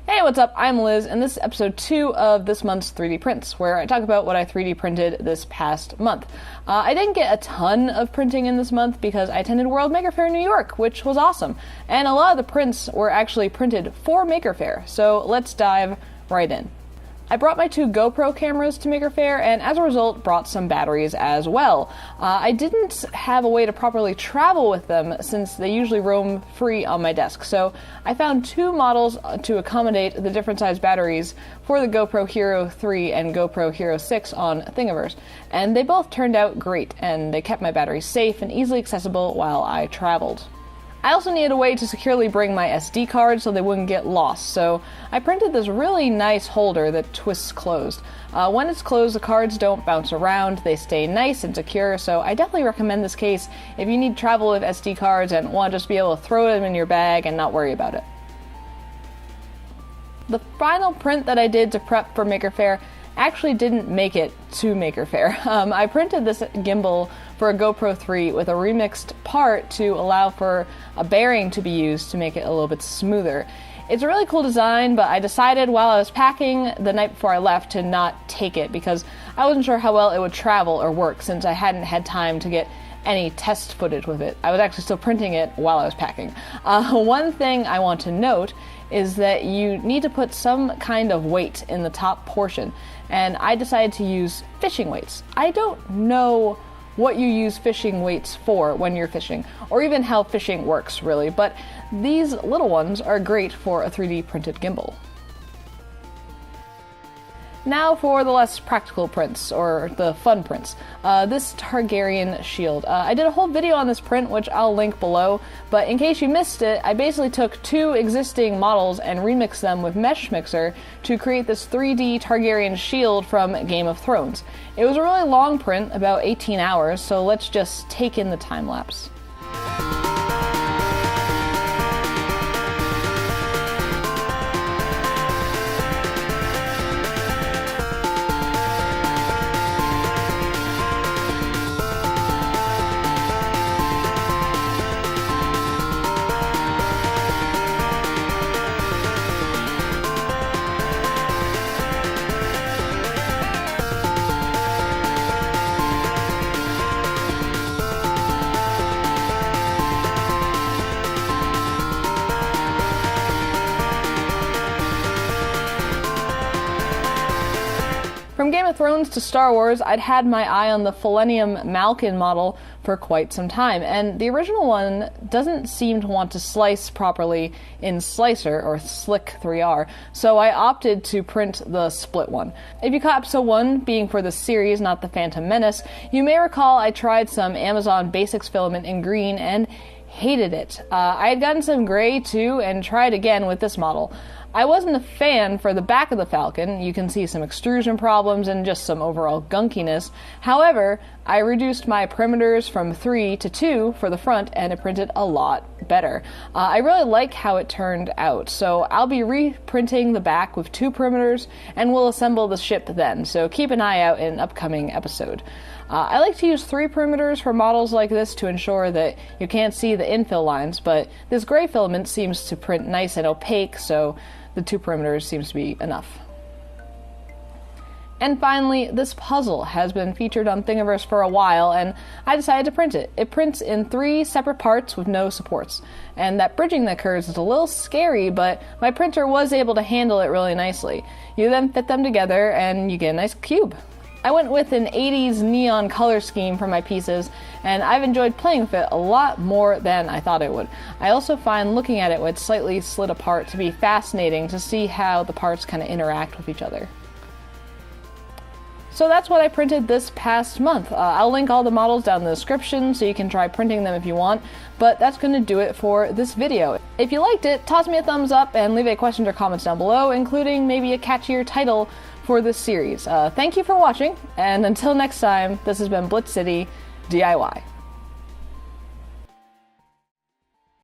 Hey, what's up? I'm Liz, and this is episode 2 of this month's 3D prints, where I talk about what I 3D printed this past month. I didn't get a ton of printing in this month because I attended World Maker Faire in New York, which was awesome. And a lot of the prints were actually printed for Maker Faire, so let's dive right in. I brought my 2 GoPro cameras to Maker Faire, and as a result brought some batteries as well. I didn't have a way to properly travel with them since they usually roam free on my desk, so I found 2 models to accommodate the different size batteries for the GoPro Hero 3 and GoPro Hero 6 on Thingiverse, and they both turned out great, and they kept my batteries safe and easily accessible while I traveled. I also needed a way to securely bring my SD cards so they wouldn't get lost, so I printed this really nice holder that twists closed. When it's closed, the cards don't bounce around, they stay nice and secure, so I definitely recommend this case if you need to travel with SD cards and want to just be able to throw them in your bag and not worry about it. The final print that I did to prep for Maker Faire actually didn't make it to Maker Faire. I printed this gimbal for a GoPro 3 with a remixed part to allow for a bearing to be used to make it a little bit smoother. It's a really cool design, but I decided while I was packing the night before I left to not take it because I wasn't sure how well it would travel or work since I hadn't had time to get any test footage with it. I was actually still printing it while I was packing. One thing I want to note is that you need to put some kind of weight in the top portion, and I decided to use fishing weights. I don't know what you use fishing weights for when you're fishing, or even how fishing works really, but these little ones are great for a 3D printed gimbal. Now for the less practical prints, or the fun prints. This Targaryen shield. I did a whole video on this print, which I'll link below, but in case you missed it, I basically took 2 existing models and remixed them with Mesh Mixer to create this 3D Targaryen shield from Game of Thrones. It was a really long print, about 18 hours, so let's just take in the time lapse. From Game of Thrones to Star Wars, I'd had my eye on the Millennium Malkin model for quite some time, and the original one doesn't seem to want to slice properly in Slicer, or Slick 3R, so I opted to print the split one. If you caught episode 1, being for the series, not the Phantom Menace, you may recall I tried some Amazon Basics filament in green and hated it. I had gotten some gray too, and tried again with this model. I wasn't a fan for the back of the Falcon. You can see some extrusion problems and just some overall gunkiness. However, I reduced my perimeters from 3 to 2 for the front, and it printed a lot better. I really like how it turned out, so I'll be reprinting the back with 2 perimeters, and we'll assemble the ship then, so keep an eye out in an upcoming episode. I like to use 3 perimeters for models like this to ensure that you can't see the infill lines, but this gray filament seems to print nice and opaque, so the 2 perimeters seems to be enough. And finally, this puzzle has been featured on Thingiverse for a while, and I decided to print it. It prints in 3 separate parts with no supports, and that bridging that occurs is a little scary, but my printer was able to handle it really nicely. You then fit them together, and you get a nice cube. I went with an 80s neon color scheme for my pieces, and I've enjoyed playing with it a lot more than I thought it would. I also find looking at it with slightly slid apart to be fascinating to see how the parts kind of interact with each other. So that's what I printed this past month. I'll link all the models down in the description so you can try printing them if you want, but that's going to do it for this video. If you liked it, toss me a thumbs up and leave a question or comments down below, including maybe a catchier title for this series. Thank you for watching, and until next time, this has been Blitz City DIY.